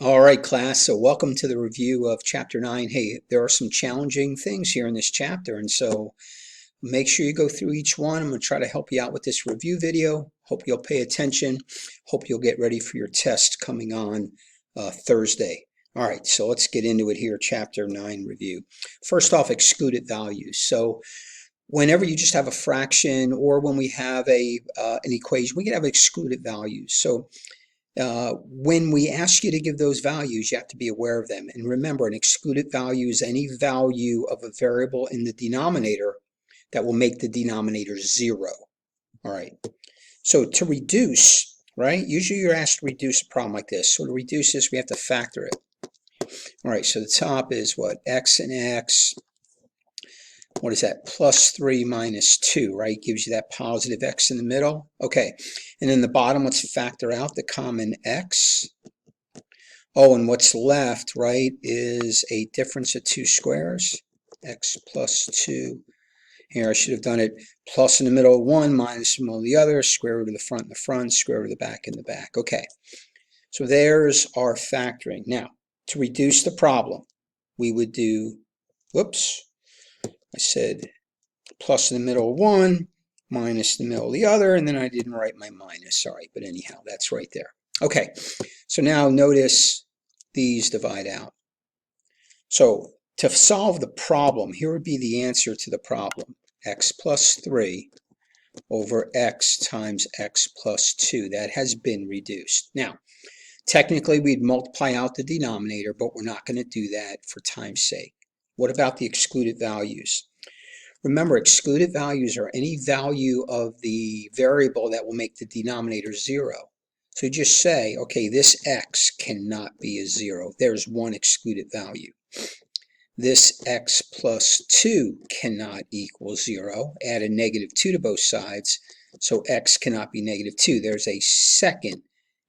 All right, class. So welcome to the review of Chapter 9. Hey, there are some challenging things here in this chapter, and so make sure you go through each one. I'm going to try to help you out with this review video. Hope you'll pay attention. Hope you'll get ready for your test coming on Thursday. All right, so let's get into it here, Chapter 9 review. First off, excluded values. So whenever you just have a fraction or when we have an equation, we can have excluded values. So when we ask you to give those values, you have to be aware of them. And remember, an excluded value is any value of a variable in the denominator that will make the denominator zero. All right. So to reduce, right? Usually you're asked to reduce a problem like this. So to reduce this, we have to factor it. All right. So the top is what? X and X. What is that? Plus 3 minus 2, right? Gives you that positive X in the middle. Okay. And then the bottom, let's factor out the common X. Oh, and what's left, right, is a difference of two squares. X plus 2. Here, I should have done it plus in the middle of one, minus in the middle of the other, square root of the front in the front, square root of the back in the back. Okay. So there's our factoring. Now, to reduce the problem, we would do, whoops, I said plus in the middle of one, minus in the middle of the other, and then I didn't write my minus. Sorry, but anyhow, that's right there. Okay, so now notice these divide out. So to solve the problem, here would be the answer to the problem. X plus 3 over X times X plus 2. That has been reduced. Now, technically, we'd multiply out the denominator, but we're not going to do that for time's sake. What about the excluded values? Remember, excluded values are any value of the variable that will make the denominator 0. So you just say, okay, this X cannot be a 0. There's one excluded value. This X plus 2 cannot equal 0. Add a negative 2 to both sides, so X cannot be negative 2. There's a second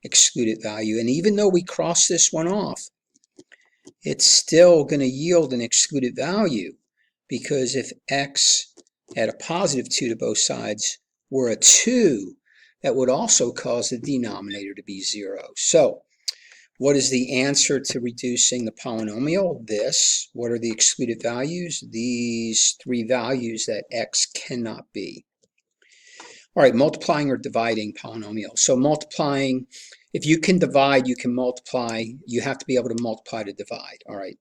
excluded value. And even though we cross this one off, it's still going to yield an excluded value, because if X had a positive 2 to both sides were a 2, that would also cause the denominator to be 0. So what is the answer to reducing the polynomial? This. What are the excluded values? These three values that X cannot be. All right, multiplying or dividing polynomial. So multiplying, if you can divide, you can multiply. You have to be able to multiply to divide. All right.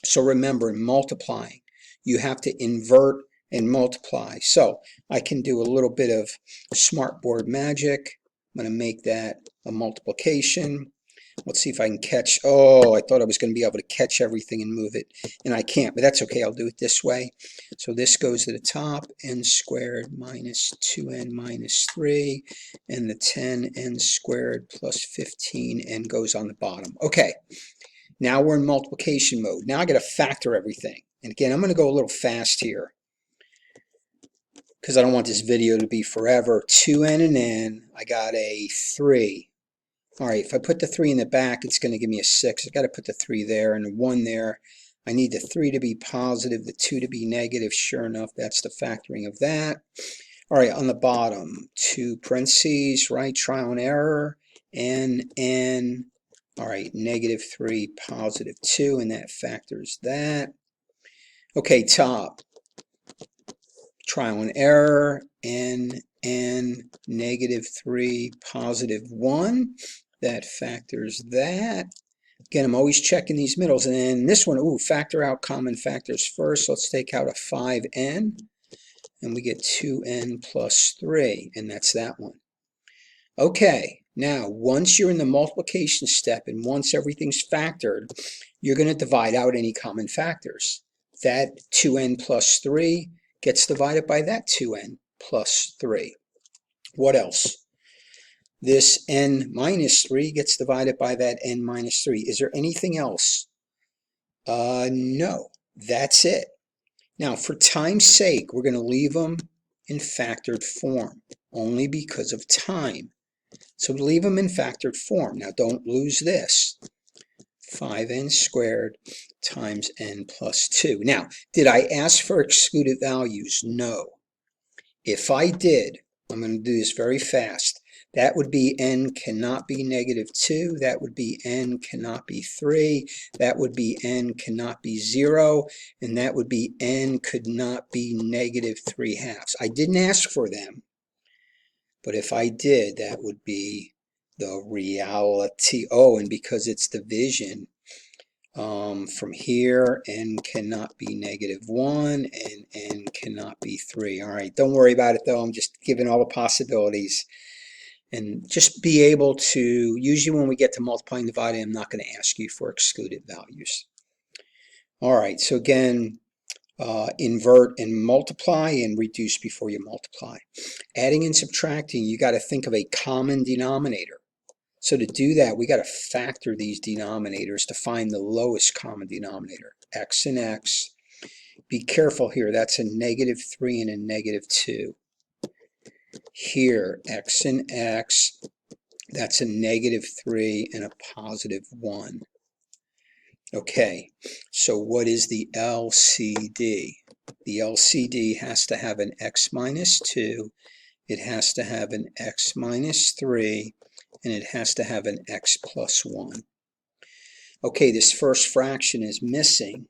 So remember, in multiplying, you have to invert and multiply. So I can do a little bit of smartboard magic. I'm going to make that a multiplication. Let's see if I can catch. Oh, I thought I was going to be able to catch everything and move it, and I can't, but that's okay. I'll do it this way. So this goes to the top, n squared minus 2n minus 3, and the 10n squared plus 15n goes on the bottom. Okay, now we're in multiplication mode. Now I got to factor everything. And again, I'm going to go a little fast here because I don't want this video to be forever. 2n and n, I got a 3. All right, if I put the 3 in the back, it's going to give me a 6. I've got to put the 3 there and the 1 there. I need the 3 to be positive, the 2 to be negative. Sure enough, that's the factoring of that. All right, on the bottom, 2 parentheses, right, trial and error, n. All right, negative 3, positive 2, and that factors that. Okay, top, trial and error, n, negative 3, positive 1. That factors that. Again, I'm always checking these middles. And then this one, ooh, factor out common factors first. Let's take out a 5n, and we get 2n plus 3, and that's that one. Okay, now once you're in the multiplication step and once everything's factored, you're going to divide out any common factors. That 2n plus 3 gets divided by that 2n plus 3. What else? This n minus 3 gets divided by that n minus 3. Is there anything else? No, that's it. Now, for time's sake, we're going to leave them in factored form, only because of time. So leave them in factored form. Now, don't lose this. 5n squared times n plus 2. Now, did I ask for excluded values? No. If I did, I'm going to do this very fast. That would be n cannot be negative 2. That would be n cannot be 3. That would be n cannot be 0. And that would be n could not be negative 3/2. I didn't ask for them, but if I did, that would be the reality. Oh, and because it's division, from here, n cannot be negative 1 and n cannot be 3. All right, don't worry about it though. I'm just giving all the possibilities. And just be able to, usually when we get to multiplying and dividing, I'm not going to ask you for excluded values. All right, so again, invert and multiply and reduce before you multiply. Adding and subtracting, you got to think of a common denominator. So to do that, we got to factor these denominators to find the lowest common denominator. X and x. Be careful here. That's a negative 3 and a negative 2. Here, x and x. That's a negative 3 and a positive 1. Okay, so what is the LCD? The LCD has to have an x minus 2. It has to have an x minus 3. And it has to have an x plus 1. Okay, this first fraction is missing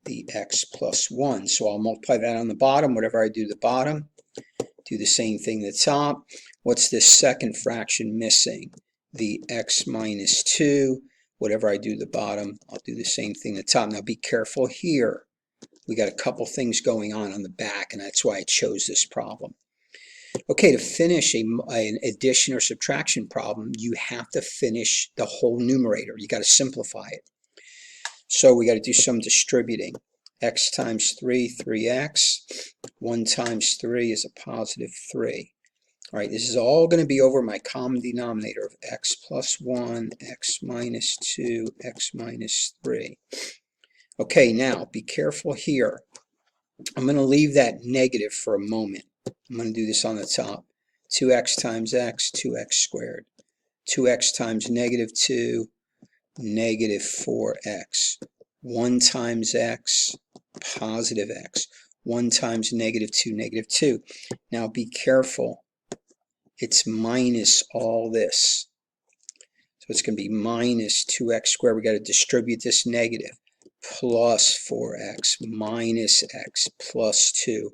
the x plus 1. So I'll multiply that on the bottom. Whatever I do to the bottom, do the same thing to the top. What's this second fraction missing? The x minus 2. Whatever I do to the bottom, I'll do the same thing to the top. Now be careful here. We got a couple things going on the back, and that's why I chose this problem. Okay, to finish an addition or subtraction problem, you have to finish the whole numerator. You got to simplify it. So we got to do some distributing. X times 3, 3x. 1 times 3 is a positive 3. All right, this is all going to be over my common denominator of x plus 1, x minus 2, x minus 3. Okay, now be careful here. I'm going to leave that negative for a moment. I'm going to do this on the top. 2x times x, 2x squared. 2x times negative 2, negative 4x. 1 times x, positive x. 1 times negative 2, negative 2. Now be careful. It's minus all this. So it's going to be minus 2x squared. We got to distribute this negative. Plus 4x minus x plus 2.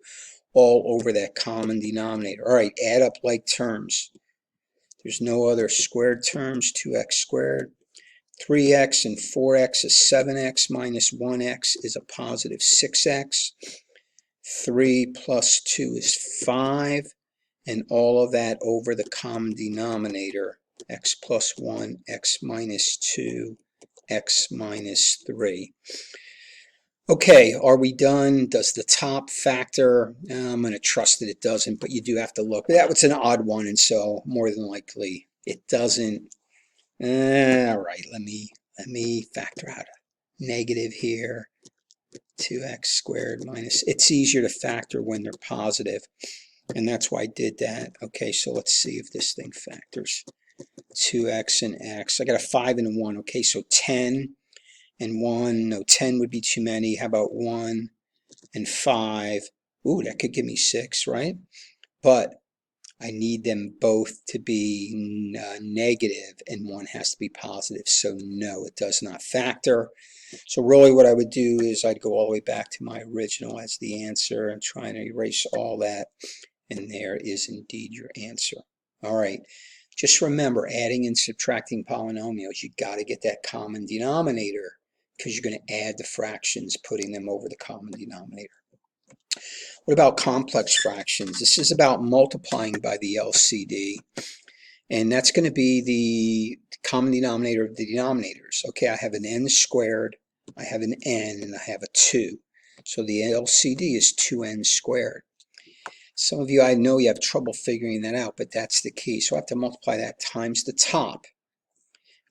All over that common denominator. All right, add up like terms. There's no other squared terms. 2x squared. 3x and 4x is 7x minus 1x is a positive 6x. 3 plus 2 is 5. And all of that over the common denominator. X plus 1, x minus 2, x minus 3. Okay, are we done? Does the top factor? I'm going to trust that it doesn't, but you do have to look. That was an odd one, and so more than likely it doesn't. All right, let me factor out a negative here. 2x squared minus. It's easier to factor when they're positive, and that's why I did that. Okay, so let's see if this thing factors. 2x and x. I got a 5 and a 1. Okay, so 10. And 1, no, 10 would be too many. How about 1 and 5? Ooh, that could give me 6, right? But I need them both to be negative and one has to be positive. So no, it does not factor. So really what I would do is I'd go all the way back to my original as the answer and try and erase all that. And there is indeed your answer. All right. Just remember, adding and subtracting polynomials, you got to get that common denominator, because you're going to add the fractions, putting them over the common denominator. What about complex fractions? This is about multiplying by the LCD, and that's going to be the common denominator of the denominators. Okay, I have an n squared, I have an n, and I have a 2. So the LCD is 2n squared. Some of you, I know you have trouble figuring that out, but that's the key. So I have to multiply that times the top,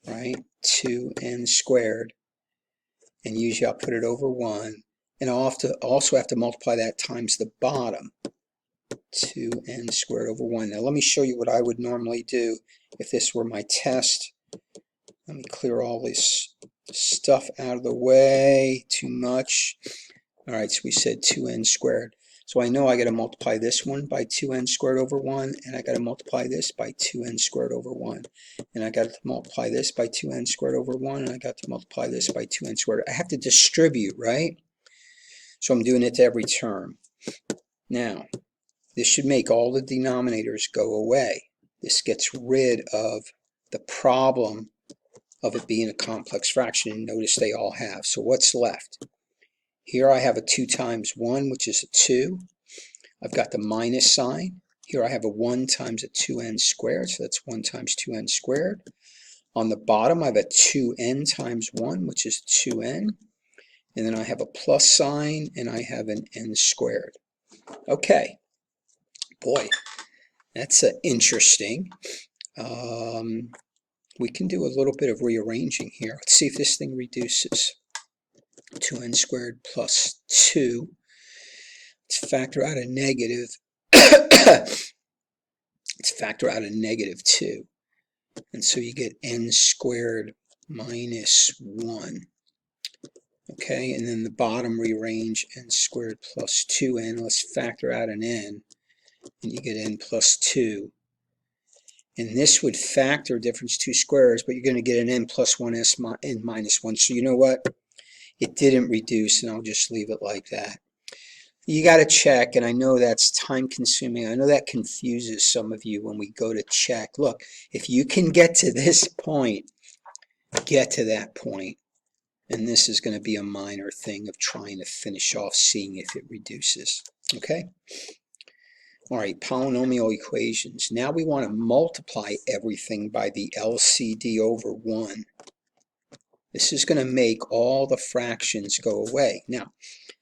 right? 2n squared. And usually I'll put it over 1. And I'll also have to multiply that times the bottom. 2n squared over 1. Now let me show you what I would normally do if this were my test. Let me clear all this stuff out of the way. Too much. All right, so we said 2n squared. So I know I got to multiply this one by 2n squared over 1, and I got to multiply this by 2n squared over 1. And I got to multiply this by 2n squared over 1, and I got to multiply this by 2n squared. I have to distribute, right? So I'm doing it to every term. Now, this should make all the denominators go away. This gets rid of the problem of it being a complex fraction, and notice they all have. So what's left? Here I have a 2 times 1, which is a 2. I've got the minus sign. Here I have a 1 times a 2n squared, so that's 1 times 2n squared. On the bottom I have a 2n times 1, which is 2n. And then I have a plus sign, and I have an n squared. Okay. Boy, that's interesting. We can do a little bit of rearranging here. Let's see if this thing reduces. 2n squared plus 2. Let's factor out a negative. Let's factor out a negative 2. And so you get n squared minus 1. Okay, and then the bottom rearrange n squared plus 2n. Let's factor out an n, and you get n plus 2. And this would factor difference 2 squares, but you're going to get an n plus 1 n minus 1. So you know what? It didn't reduce, and I'll just leave it like that. You got to check, and I know that's time consuming. I know that confuses some of you when we go to check. Look, if you can get to this point, get to that point. And this is going to be a minor thing of trying to finish off seeing if it reduces. Okay? All right, polynomial equations. Now we want to multiply everything by the LCD over 1. This is going to make all the fractions go away. Now,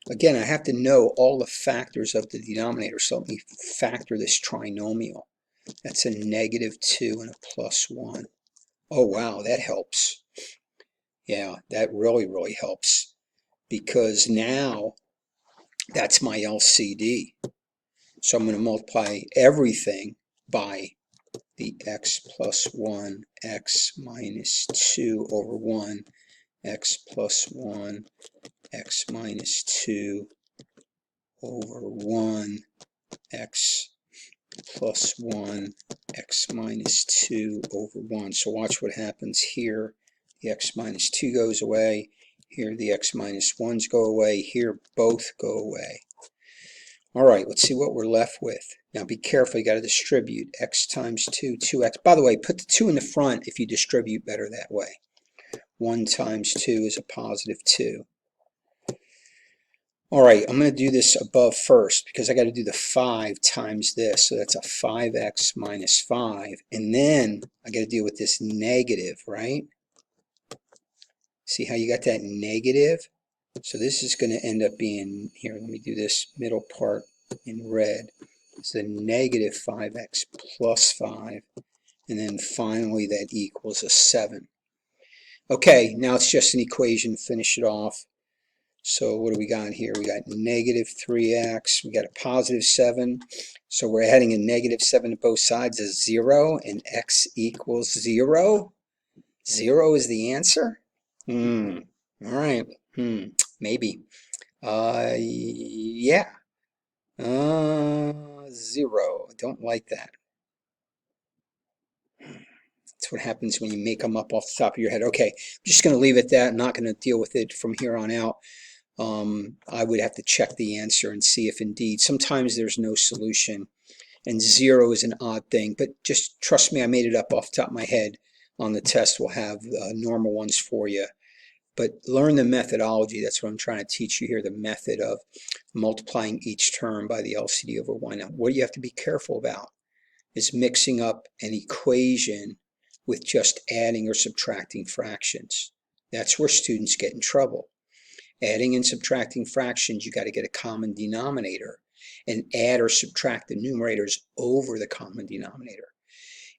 again, I have to know all the factors of the denominator, so let me factor this trinomial. That's a negative 2 and a plus 1. Oh, wow, that helps. Yeah, that really, really helps, because now that's my LCD. So I'm going to multiply everything by the x plus 1, x minus 2 over 1, x plus 1, x minus 2 over 1, x plus 1, x minus 2 over 1. So watch what happens here. The x minus 2 goes away. Here the x minus 1s go away. Here both go away. All right, let's see what we're left with. Now be careful, you got to distribute. X times 2, 2x. By the way, put the 2 in the front if you distribute better that way. 1 times 2 is a positive 2. All right, I'm going to do this above first because I got to do the 5 times this. So that's a 5x minus 5. And then I got to deal with this negative, right? See how you got that negative? So this is going to end up being, here, let me do this middle part in red. It's a negative 5x plus 5. And then finally that equals a 7. Okay, now it's just an equation, finish it off. So what do we got here? We got negative 3x, we got a positive 7. So we're adding a negative 7 to both sides is 0, and x equals 0. 0 is the answer? All right. Maybe. Yeah. 0. I don't like that. That's what happens when you make them up off the top of your head. Okay, I'm just going to leave it at that. I'm not going to deal with it from here on out. I would have to check the answer and see if indeed, sometimes there's no solution, and 0 is an odd thing, but just trust me, I made it up off the top of my head. On the test, we'll have normal ones for you. But learn the methodology. That's what I'm trying to teach you here, the method of multiplying each term by the LCD over 1. Now, what you have to be careful about is mixing up an equation with just adding or subtracting fractions. That's where students get in trouble. Adding and subtracting fractions, you got to get a common denominator and add or subtract the numerators over the common denominator.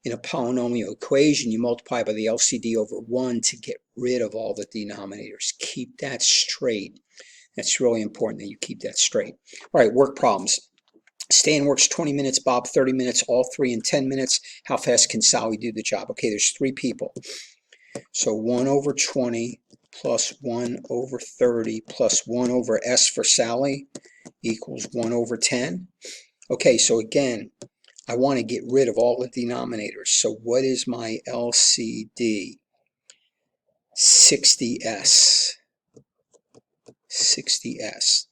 In a polynomial equation, you multiply by the LCD over 1 to get rid of all the denominators. Keep that straight. That's really important that you keep that straight. All right, work problems. Stan works 20 minutes, Bob 30 minutes, all three in 10 minutes. How fast can Sally do the job? Okay, there's 3 people. So 1 over 20 plus 1 over 30 plus 1 over s for Sally equals 1 over 10. Okay, so again, I want to get rid of all the denominators. So what is my LCD? 60s. 60s.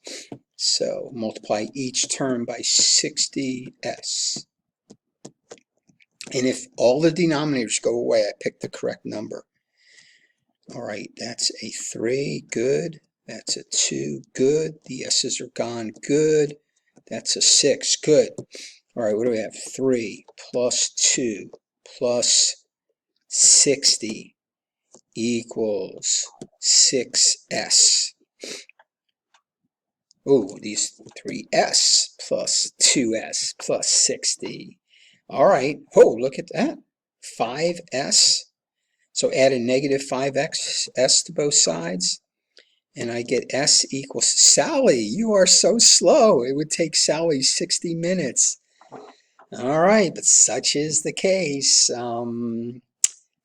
So multiply each term by 60s. And if all the denominators go away, I pick the correct number. All right, that's a 3, good. That's a 2, good. The s's are gone, good. That's a 6, good. All right, what do we have? 3 plus 2 plus 60 equals 6s. Oh, these 3s plus 2s plus 60. All right. Oh, look at that. 5s. So add a negative 5x to both sides. And I get s equals... Sally, you are so slow. It would take Sally 60 minutes. All right, but such is the case.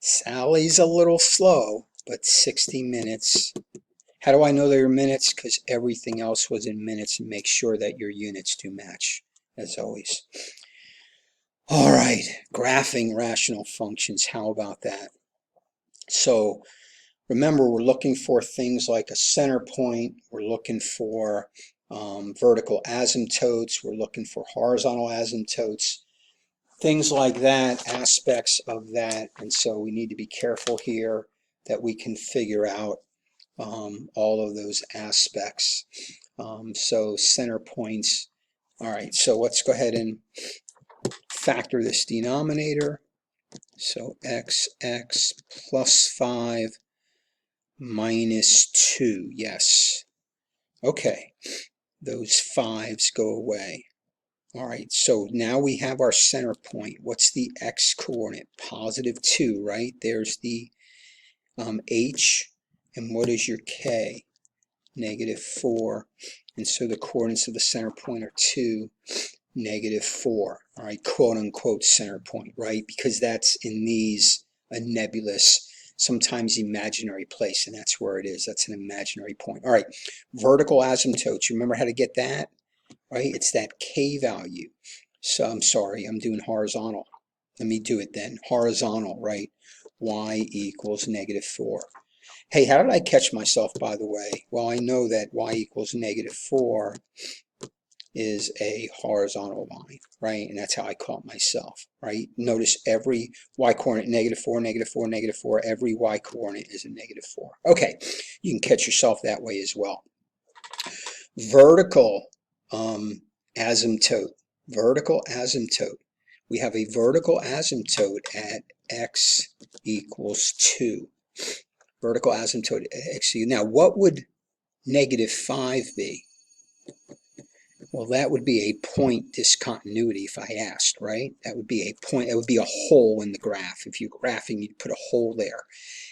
Sally's a little slow, but 60 minutes. How do I know they're minutes? Because everything else was in minutes, and make sure that your units do match, as always. All right, graphing rational functions. How about that? So remember, we're looking for things like a center point. We're looking for vertical asymptotes. We're looking for horizontal asymptotes. Things like that, aspects of that. And so we need to be careful here that we can figure out all of those aspects. So center points. All right, so let's go ahead and factor this denominator. So xx plus 5 minus 2, yes. Okay, those 5s go away. All right, so now we have our center point. What's the x coordinate? Positive 2, right? There's the h, and what is your k? Negative 4. And so the coordinates of the center point are 2, negative 4. All right, quote unquote center point, right? Because that's in these a nebulous, sometimes imaginary place, and that's where it is. That's an imaginary point. All right, vertical asymptotes. You remember how to get that? Right? It's that k value. So I'm sorry, I'm doing horizontal. Let me do it then. Horizontal, right? Y equals negative 4. Hey, how did I catch myself, by the way? Well, I know that y equals negative 4 is a horizontal line, right? And that's how I caught myself, right? Notice every y coordinate, negative 4, negative 4, negative 4, every y coordinate is a negative 4. Okay, you can catch yourself that way as well. Vertical asymptote. Vertical asymptote. We have a vertical asymptote at x equals 2. Vertical asymptote at x. Now, what would negative 5 be? Well, that would be a point discontinuity if I asked, right? That would be a point, that would be a hole in the graph. If you're graphing, you'd put a hole there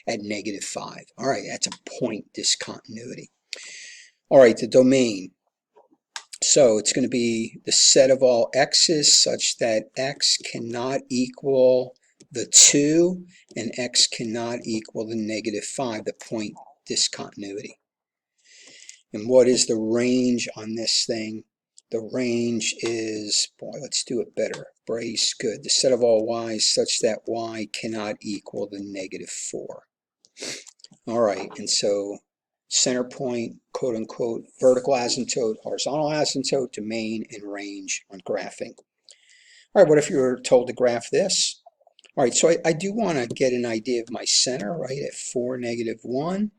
at negative 5. All right, that's a point discontinuity. All right, the domain. So it's going to be the set of all x's such that x cannot equal the 2 and x cannot equal the negative 5, the point discontinuity. And what is the range on this thing? The range is, boy, let's do it better. Brace, good. The set of all y's such that y cannot equal the negative 4. All right, and so center point, quote unquote, vertical asymptote, horizontal asymptote, domain, and range on graphing. All right, what if you were told to graph this? All right, so I do want to get an idea of my center, right, at 4, negative 1.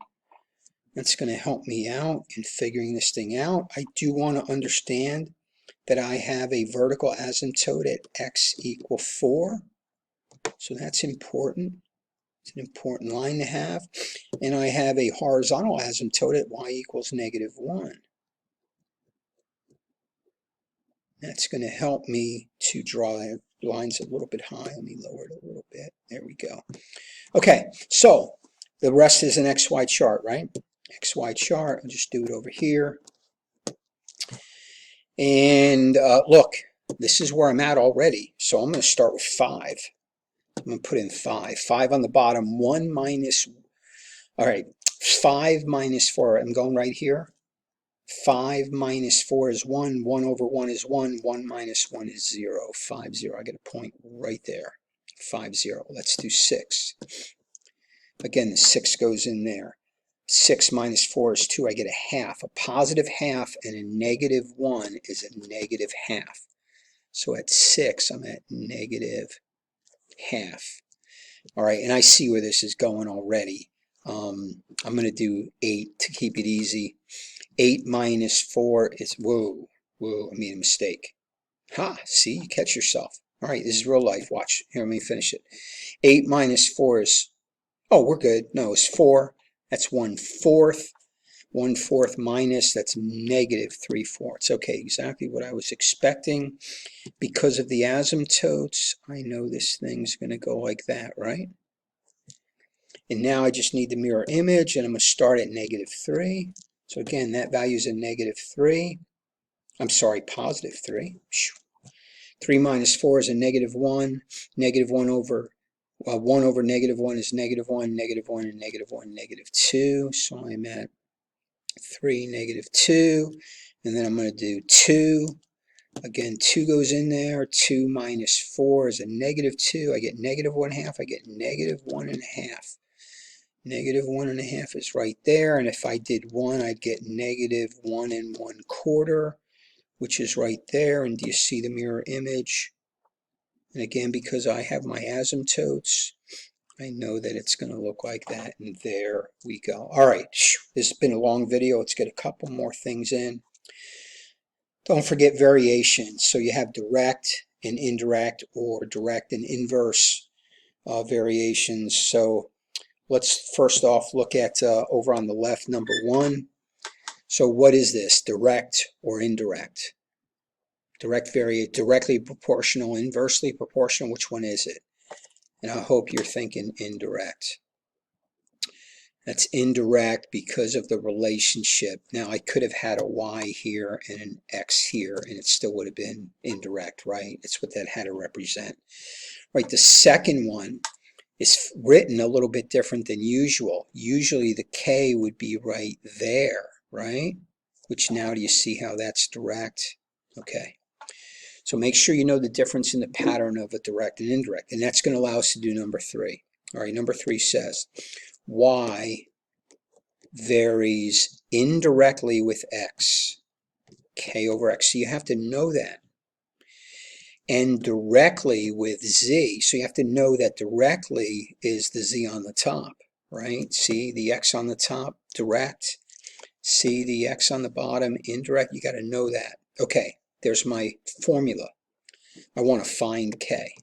That's going to help me out in figuring this thing out. I do want to understand that I have a vertical asymptote at x equal 4. So that's important. It's an important line to have. And I have a horizontal asymptote at y equals negative 1. That's going to help me to draw lines a little bit high. Let me lower it a little bit. There we go. Okay, so the rest is an XY chart, right? XY chart. I'll just do it over here. And look, this is where I'm at already. So I'm going to start with 5. I'm going to put in 5. 5 on the bottom. 1 minus All right, 5 minus 4, I'm going right here. 5 minus 4 is 1, 1 over 1 is 1, 1 minus 1 is 0, 5, 0. I get a point right there, 5, 0. Let's do 6. Again, the 6 goes in there. 6 minus 4 is 2, I get a half. A positive half and a negative 1 is a negative half. So at 6, I'm at negative half. All right, and I see where this is going already. I'm going to do 8 to keep it easy. 8 minus 4 is, whoa, I made a mistake. Ha, see, you catch yourself. All right, this is real life. Watch. Here, let me finish it. 8 minus 4 is, oh, we're good. No, it's 4. That's 1/4. 1/4 minus, that's negative 3/4. Okay, exactly what I was expecting. Because of the asymptotes, I know this thing's going to go like that, right? And now I just need the mirror image, and I'm going to start at negative 3. So again, that value is a negative 3. I'm sorry, positive 3. 3 minus 4 is a negative 1. Negative 1 over 1 over negative 1 is negative 1, negative 1, and negative 1, negative 2. So I'm at 3, negative 2. And then I'm going to do 2. Again, 2 goes in there. 2 minus 4 is a negative 2. I get negative 1/2. I get negative 1/2. Negative 1/2 is right there. And if I did 1, I'd get negative 1 1/4, which is right there. And do you see the mirror image? And again, because I have my asymptotes, I know that it's going to look like that. And there we go. All right, this has been a long video. Let's get a couple more things in. Don't forget variations. So you have direct and indirect, or direct and inverse variations. So let's first off look at over on the left, number 1. So what is this, direct or indirect? Direct directly proportional, inversely proportional, which one is it? And I hope you're thinking indirect. That's indirect because of the relationship. Now, I could have had a y here and an x here, and it still would have been indirect, right? It's what that had to represent. Right, the second one is written a little bit different than usual. Usually the k would be right there, right? Which now, do you see how that's direct? Okay. So make sure you know the difference in the pattern of a direct and indirect, and that's going to allow us to do number 3. All right, number 3 says, y varies indirectly with x, k over x. So you have to know that. And directly with z, so you have to know that directly is the z on the top, right? See the x on the top, direct. See the x on the bottom, indirect. You got to know that. Okay, there's my formula. I want to find k.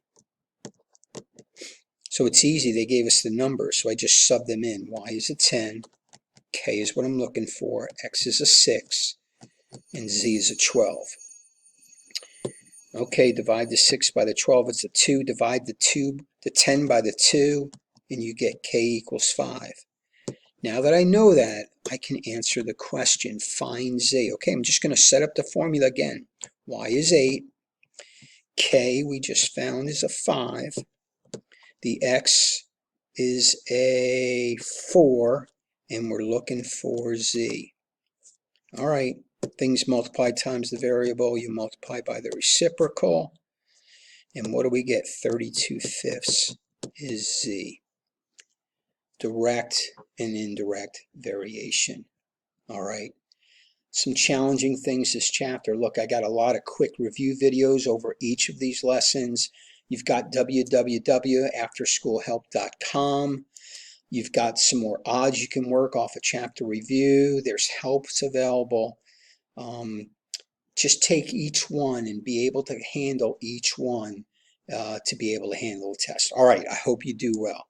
So it's easy. They gave us the numbers, so I just sub them in. Y is a 10. K is what I'm looking for. X is a 6. And Z is a 12. Okay, divide the 6 by the 12. It's a 2. Divide the 10 by the 2, and you get K equals 5. Now that I know that, I can answer the question, find Z. Okay, I'm just going to set up the formula again. Y is 8. K, we just found, is a 5. The X is a 4, and we're looking for Z. All right, things multiplied times the variable, you multiply by the reciprocal, and what do we get? 32/5 is Z. Direct and indirect variation. All right, some challenging things this chapter. Look, I got a lot of quick review videos over each of these lessons. You've got www.afterschoolhelp.com. You've got some more odds you can work off a chapter review. There's helps available. Just take each one and be able to handle each one to be able to handle the test. All right, I hope you do well.